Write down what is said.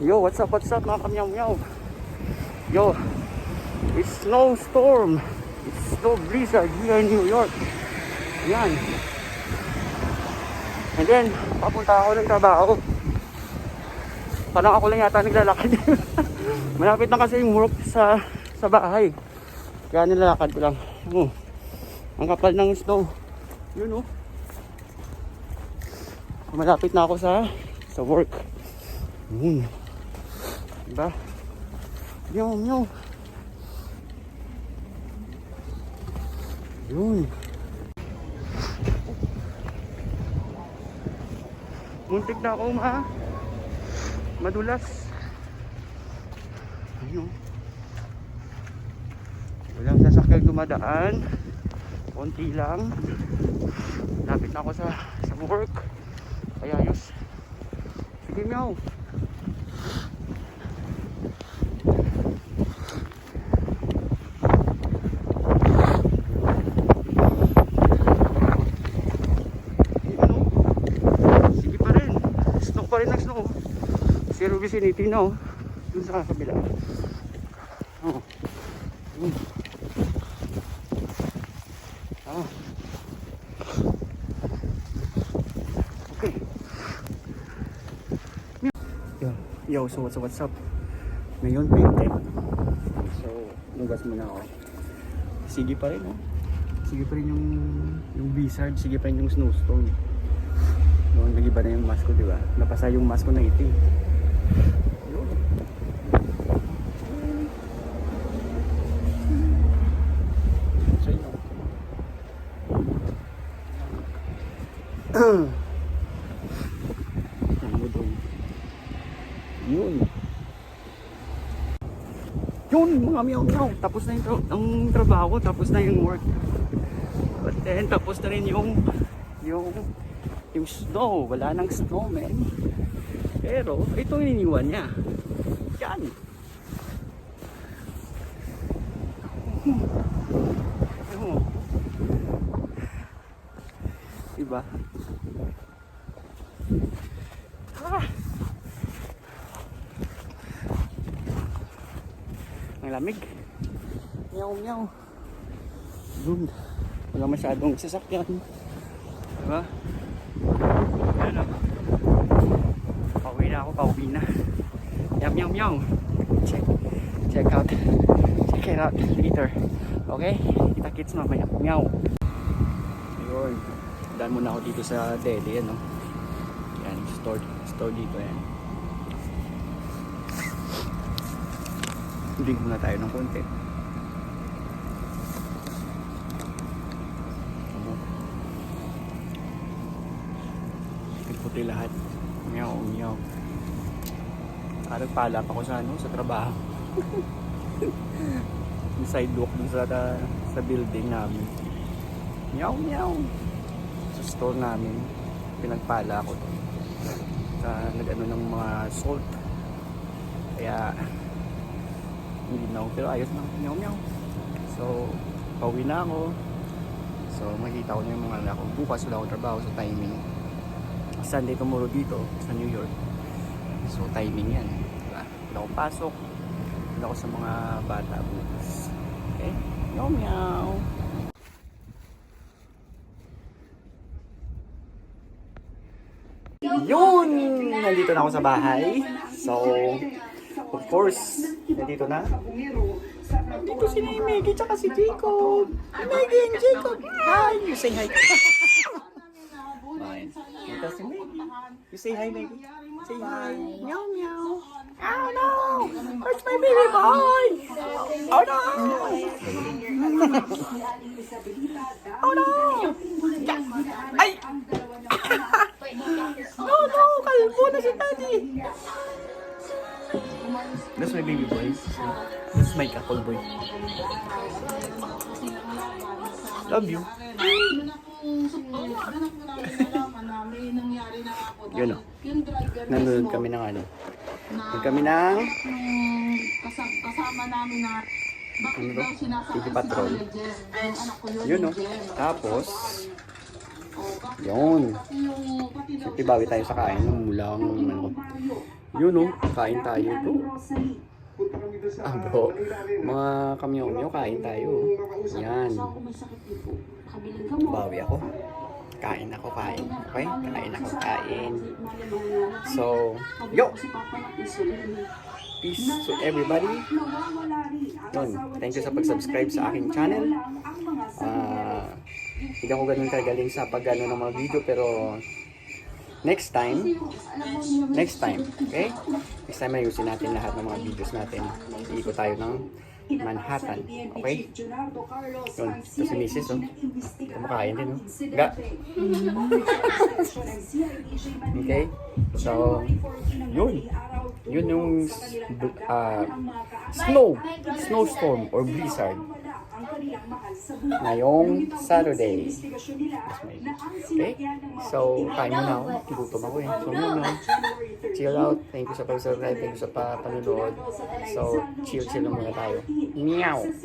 Yo, what's up mga kamyaw meow. Yo, it's SnowStorm. It's snow blizzard here in New York. Yan. And then, papunta ako ng trabaho. Parang ako lang yata naglalakad. Malapit na kasi yung work sa bahay. Kaya nilalakad ko lang. Ang kapal ng snow. Yun oh. Malapit na ako sa work. Diba? Meow. Yun. Muntik na ako madulas. Ayun. Walang sasakyan dumadaan. Konti lang. Lapit na ako sa work. Kaya ayos. Sige meow. Zero vicinity na dun sa kabila. Okay. Yo, so what's up? Ngayon 20. So, nugas muna ako. Sige pa rin Sige pa rin yung blizzard, sige pa rin yung snowstorm. Noon nag-iba na yung mask ko, di ba? Napasa yung mask ko na itim. Yun mga meow. Tapos na yung trabaho, tapos na yung work. But then tapos na rin yung snow. Wala nang snow, man. Pero ito iniwan niya. Yan. Diba? Ang lamig. Meow. Yun. Wala masyadong sasakyan. Diba? Ano? Pauwi na. Meow. Check it out later. Okay? Kita-kits mamaya. Meow. Ayun. Daan muna ako dito sa deli. Yan store dito yan. Drink muna tayo ng konti. Puti lahat. Meow. Pala pa ko sa trabaho. Yung sidewalk dun sa building namin. Meow. Sa store namin. Pinagpala ako doon. Nag-ano ng mga salt. Kaya hindi na ako, pero ayos na. Meow. So, pauwi na ako. So, makikita ko na yung mga anak ko. Bukas wala akong trabaho sa timing. Sunday tomorrow dito sa New York. So, timing yan. Wala akong pasok. Wala ako sa mga bata bukas. Okay? Meow. Yun! Nandito na ako sa bahay. So, of course, nandito na. Nandito si Maggie tsaka si Jacob. Maggie and Jacob. Hi! You say hi. Dito si Maggie. You say hi, Maggie. Say hi. Meow. Oh no! Where's my baby boy? Oh no! Oh no! Ay! No! Kalbo na si Daddy! That's my baby boy. That's my couple boy. Love you. Yun o. Nanonood kami ng kasama namin na bakit daw sinasabi TV Patrol. Yun o. Tapos Yun. Siyempre bawi tayo sa kain ng mulang ano. Yun oh, kain tayo bro. Ah bro, mga kamyo-myo kain tayo. Yan. Bawi ako. Kain ako, kain. Okay? Kain ako, kain. So, yo! Peace to everybody. Yun. Thank you sa pag-subscribe sa aking channel. Hindi ako ganun kagaling sa pag-ano ng mga video pero next time, okay? Next time ayusin natin lahat ng mga videos natin. Iikot tayo ng Manhattan, okay? Yun, ito si Mrs. Oh. Kumakain din, oh. Ga. Okay? So, yun. Yun yung snowstorm or blizzard ngayong Saturday. Okay? So, kain mo na ako. Gutom ako eh. So, yun no. Chill out. Thank you sa pag-subscribe. Thank you sa panonood. So, chill muna tayo. Meow!